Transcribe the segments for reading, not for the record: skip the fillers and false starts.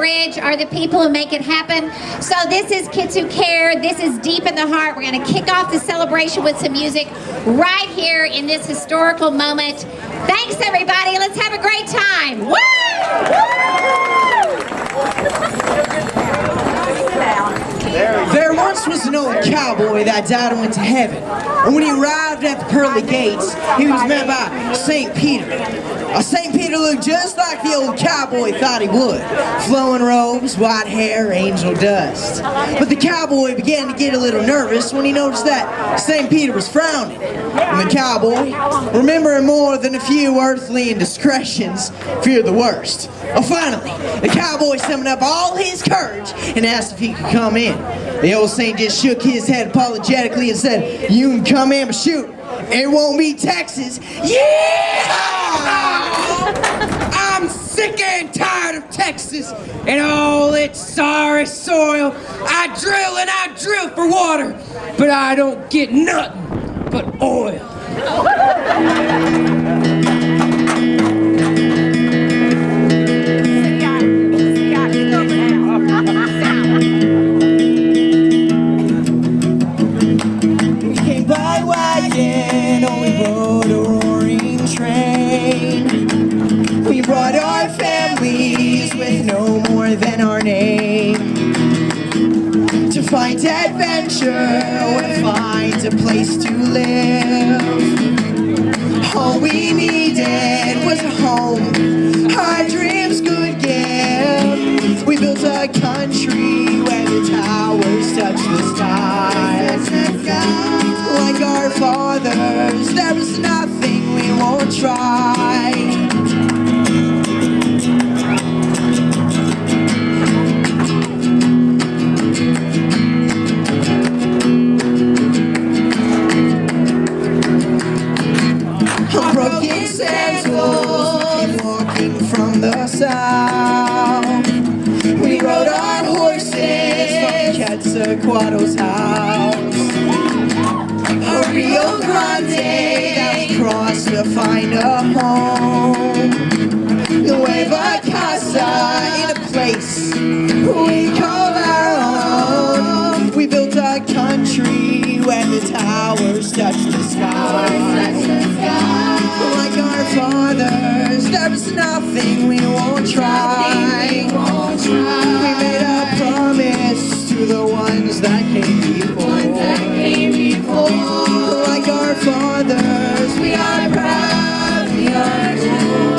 Bridge are the people who make it happen. So this is Kids Who Care. This is Deep in the Heart. We're going to kick off the celebration with some music right here in this historical moment. Thanks, everybody. Let's have a great time. Woo! There once was an old cowboy that died and went to heaven. And when he arrived at the pearly gates, he was met by St. Peter. St. Peter looked just like the old cowboy thought he would. Flowing robes, white hair, angel dust. But the cowboy began to get a little nervous when he noticed that St. Peter was frowning. And the cowboy, remembering more than a few earthly indiscretions, feared the worst. Finally, the cowboy summoned up all his courage and asked if he could come in. The old saint just shook his head apologetically and said, "You can come in, but shoot, it won't be Texas." Yeah! I'm sick and tired of Texas and all its sorry soil. I drill and I drill for water, but I don't get nothing but oil. Find adventure or find a place to live. All we needed was a home our dreams could give. We built a country where the towers touch the sky. Like our fathers, there is nothing we won't try. We rode on horses from Quetzalcoatl's house. A Rio Grande that we crossed to find a home. Nueva Casa in a place we call our own. We built a country where the towers touch the sky. Like our fathers, there's nothing we won't try. We made a promise to the ones that came before. Like our fathers, we are proud, we are sure.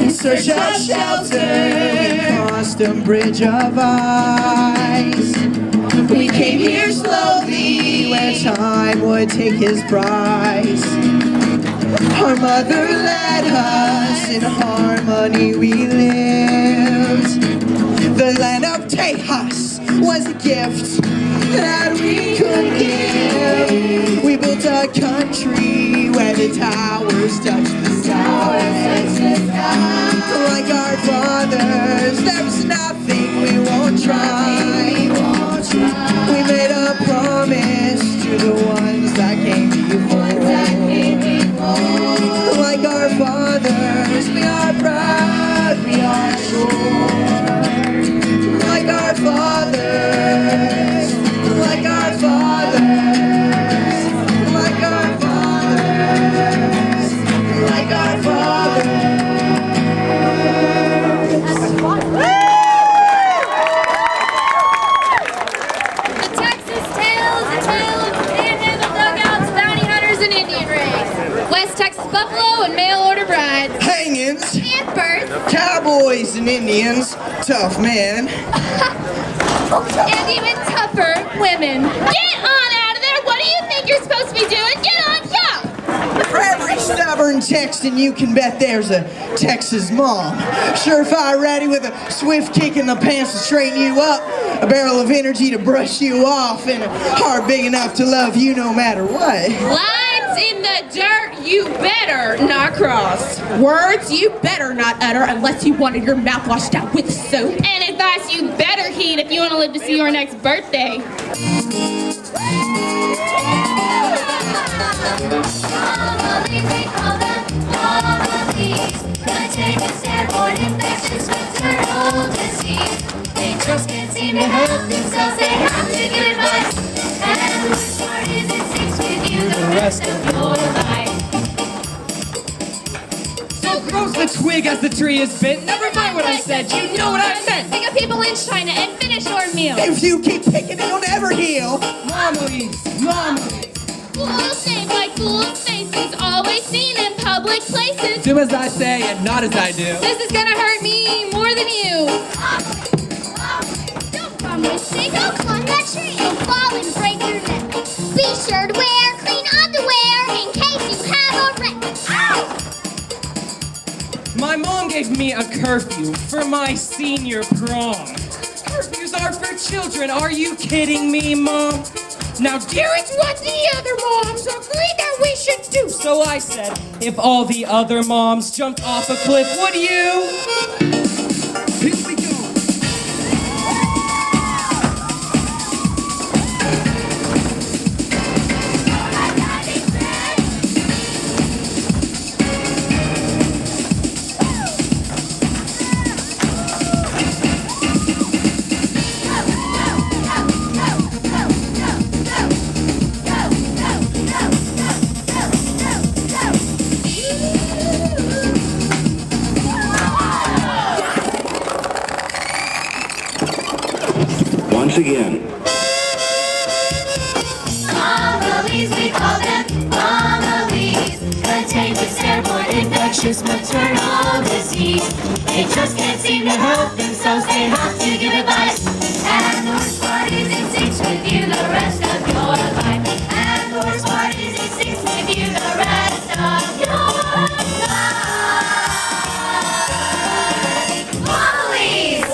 Search of shelter, we crossed a bridge of ice. We came here slowly, where time would take his price. Our mother led us, in harmony we lived. The land of Tejas was a gift that we could give. We built a country where the towers touch the sky. Like our fathers, there's nothing we won't try. We made a promise to the ones that came before. Like our fathers, we are proud, we are sure. Like our fathers, like our fathers, like our fathers, like our fathers. Buffalo and mail order brides. Hangings. And births. Cowboys and Indians. Tough men. And even tougher women. Get on out of there! What do you think you're supposed to be doing? Get on, go! For every stubborn Texan, you can bet there's a Texas mom. Surefire ready with a swift kick in the pants to straighten you up, a barrel of energy to brush you off, and a heart big enough to love you no matter what. Line Words in the dirt you better not cross. Words you better not utter unless you wanted your mouth washed out with soap. And advice you better heed if you want to live to see your next birthday. Homilies, we call them homilies. Contagious, airborne, infectious, maternal disease. They just can't seem to help themselves, they have to give advice. And the worst part is it sticks with you the rest of your life. So grows the twig as the tree is bent. Never mind what I said, you know what I meant. Think of people in China and finish your meal. If you keep picking, it'll never heal. Homilies, homilies. Fools shaped like fools' faces, always seen in public places. Do as I say and not as I do. This is gonna hurt me more than you. Don't run with me, don't climb that tree. You'll fall and break your neck. Be sure to wear clean underwear in case you have a wreck. Ow! My mom gave me a curfew for my senior prom. Curfews are for children. Are you kidding me, Mom? Now, dear, it's what the other moms agree that we should do. So I said, if all the other moms jumped off a cliff, would you? Here we go. Once again. Homilies, we call them homilies. Contagious, airborne, infectious, maternal disease. They just can't seem to help themselves, they have to give advice. And the worst part is it sticks with you the rest of your life. And the worst part is it sticks with you the rest of your life. Homilies!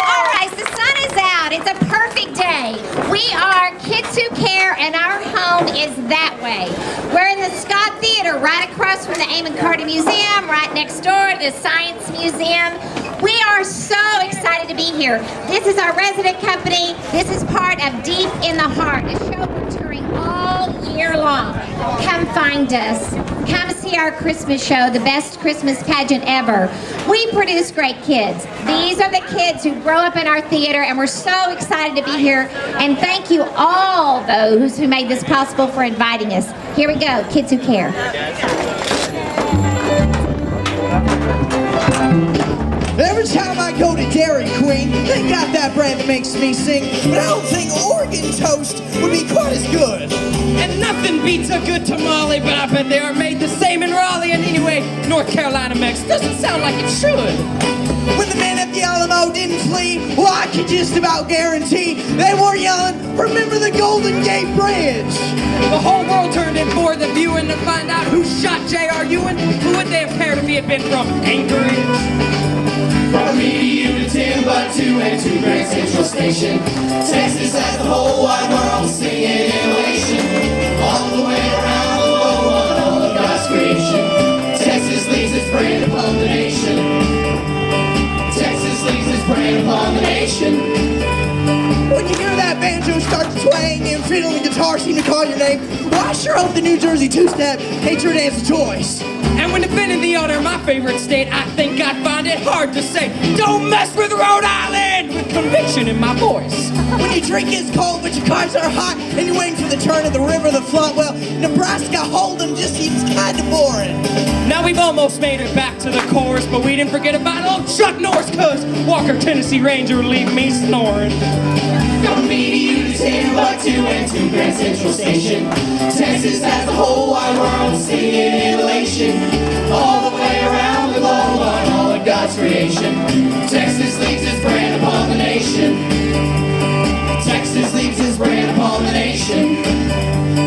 All right, the sun is out. It's a perfect day. We are Kids Who Care, and our home is that way. We're in the Scott Theater, right across from the Amon Carter Museum, right next door to the Science Museum. We are so excited to be here. This is our resident company. This is part of Deep in the Heart, a show we're touring all year long. Come find us. Come see our Christmas show, the best Christmas pageant ever. We produce great kids. These are the kids who grow up in our theater, and we're so excited to be here. And thank you all those who made this possible for inviting us. Here we go, Kids Who Care. Every time I go to Dairy Queen, they got that brand that makes me sing. But I don't think Oregon toast would be quite as good. And nothing beats a good tamale, but I bet they are made the same in Raleigh. And anyway, North Carolina Mex doesn't sound like it should. When the men at the Alamo didn't flee, well, I can just about guarantee they were yelling, "Remember the Golden Gate Bridge!" The whole world turned in for the viewing to find out who shot J.R. Ewing. Who would they have cared if he had been from Anchorage? From me to you to Timbuktu and to Grand Central Station, Texas has the whole wide world singing elation. All the way around the globe on all of God's creation, Texas leaves its brand upon the nation. Texas leaves its brand upon the nation. When you hear that banjo start to twang and fiddle and guitar seem to call your name, well, I sure hope the New Jersey two-step ain't your dance of choice. And when defending the honor of my favorite state, I think I'd find it hard to say, don't mess with Rhode Island, with conviction in my voice. When your drink is cold but your cars are hot and you're waiting for the turn of the river, the flood, well, Nebraska Hold'em just seems kind of boring. Now we've almost made it back to the chorus, but we didn't forget about old Chuck Norris, cause Walker Tennessee Ranger would leave me snoring. From me to you to Timbuktu and to Grand Central Station, Texas has the whole wide world singing elation. All the way around the globe on all of God's creation, Texas leaves its brand upon the nation. Texas leaves its brand upon the nation.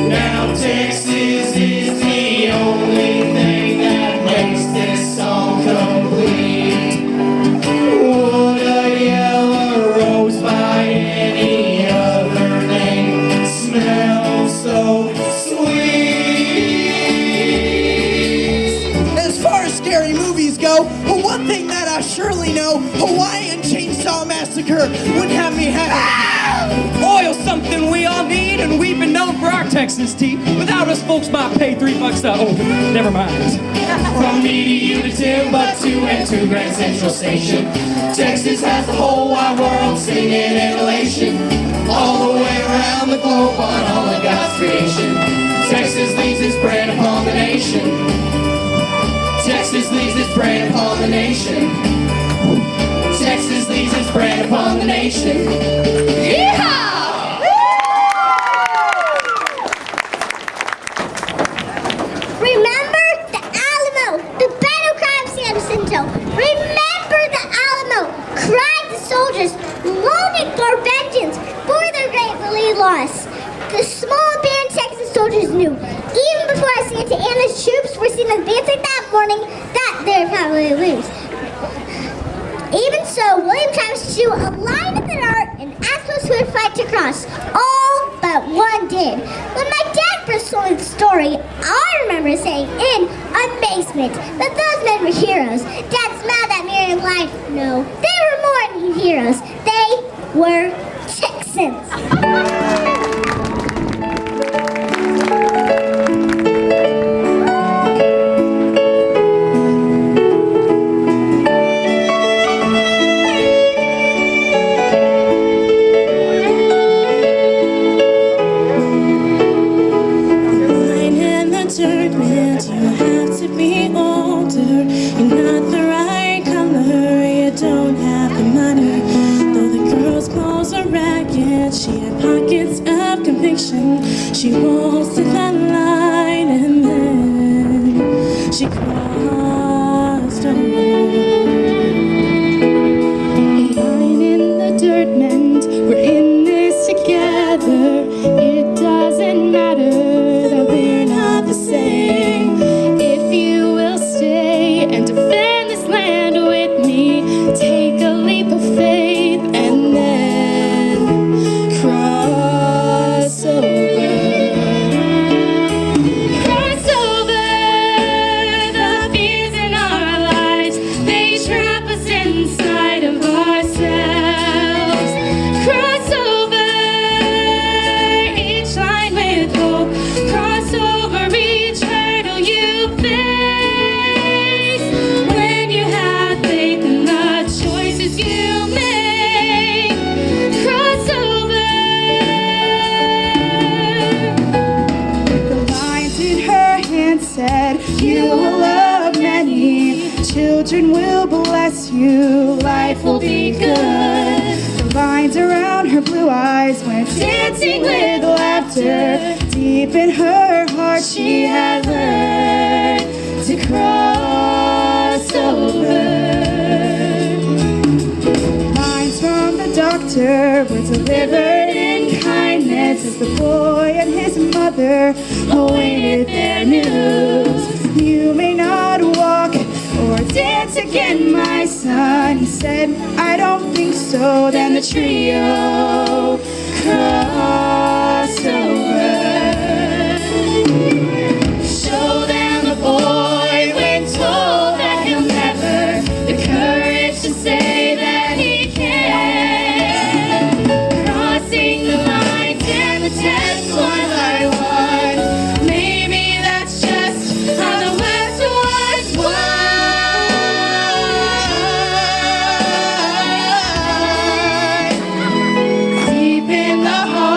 Now Texas is the only thing that makes this song complete. Would a yellow rose by any other name smell so sweet? surely know Hawaiian Chainsaw Massacre wouldn't have me happy. Oil's something we all need, and we've been known for our Texas tea. Without us, folks might pay $3 to open. Never mind. From me to you to Timbuktu and to Grand Central Station, Texas has the whole wide world singing in elation. All the way around the globe on all of God's creation, Texas leaves its brand upon the nation. Texas leaves its brand upon the nation. Texas leaves its brand upon the nation. Yeehaw! Remember the Alamo, the battle cry of San Jacinto. Remember the Alamo, cried the soldiers, longing for vengeance for their greatly loss. The small band Texas soldiers knew, even before Santa Anna's troops were seen advancing that morning, that they'd probably lose. Even so, William Travis drew a line in the dirt and asked us who would fight to cross. All but one did. When my dad first told me the story, I remember saying in amazement that those men were heroes. Dad smiled at me and replied, no, they were more than heroes. They were Texans. She walks to that line and then she crossed over. Line in the dirt meant we're in this together. It doesn't matter that we're not the same. If you will stay and defend this land with me, take a leap of faith and then cross over. You will love many, children will bless you, life will be good. The lines around her blue eyes went dancing with laughter. Deep in her heart she had learned to cross over. Lines from the doctor were delivered in kindness as the boy and his mother awaited their news. You may not walk or dance again, my son, he said. I don't think so. Then the trio crossed over. Show them a boy when told that he'll never, the courage to say that he can. Crossing the lines and the tests one by one. Maybe that's just how the West was won. Deep in the heart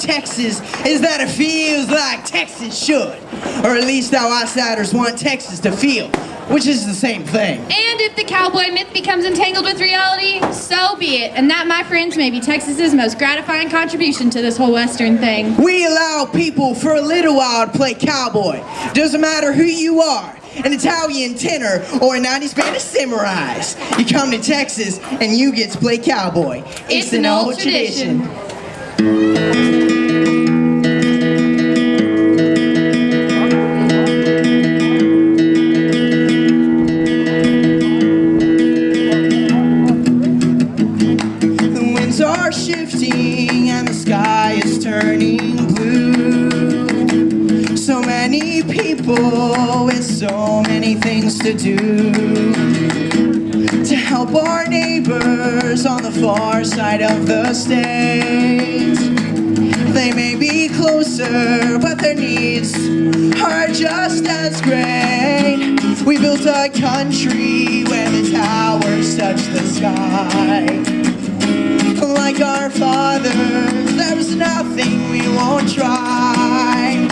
Texas is that it feels like Texas should. Or at least how outsiders want Texas to feel, which is the same thing. And if the cowboy myth becomes entangled with reality, so be it. And that, my friends, may be Texas's most gratifying contribution to this whole Western thing. We allow people for a little while to play cowboy. Doesn't matter who you are, an Italian tenor or a 90s Spanish samurais. You come to Texas and you get to play cowboy. It's an old tradition. The winds are shifting and the sky is turning blue. So many people with so many things to do to help our neighbors on the far side of the state. They may be closer, but their needs are just as great. We built a country where the towers touch the sky. Like our fathers, there's nothing we won't try.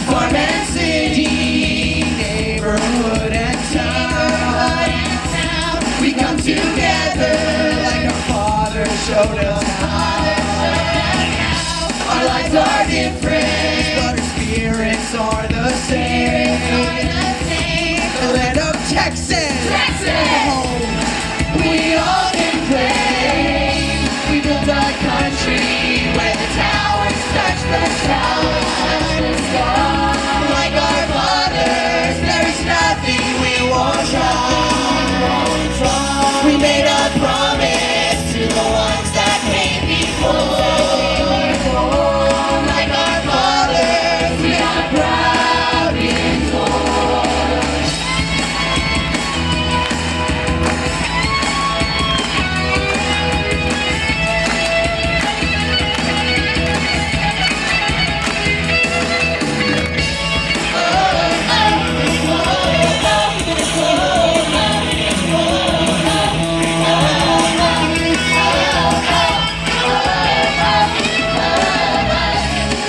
Farm and city, neighborhood and town, we come together like our fathers showed us how. Our lives are different, but our spirits are the same. The land of Texas, home we all can claim. We built a country where the towers touch the sky. Like our fathers, there is nothing we won't try. We made a promise to the ones that came before. Like our fathers, we are proud in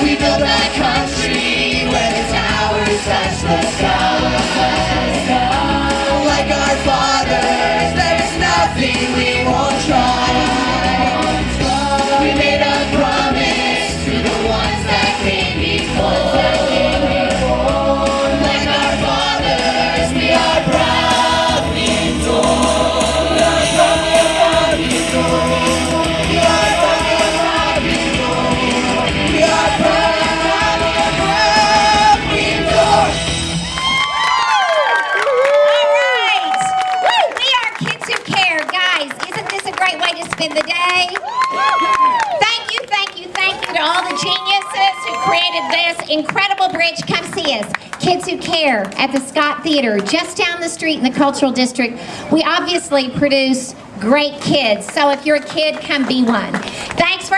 we built a country where the towers touch the sky. Like our fathers, there's nothing we won't try. We made a promise to the ones that came before. Like our fathers, we are proud in Lord. We are proud in Lord. We are proud in Lord. We are proud in Lord. All right. Woo, we are Kids Who Care. Guys, isn't this a great way to spend the day? Thank you to all the geniuses who created this incredible bridge. Come see us. Kids Who Care at the Scott Theater, just down the street in the Cultural District. We obviously produce great kids, so if you're a kid, come be one. Thanks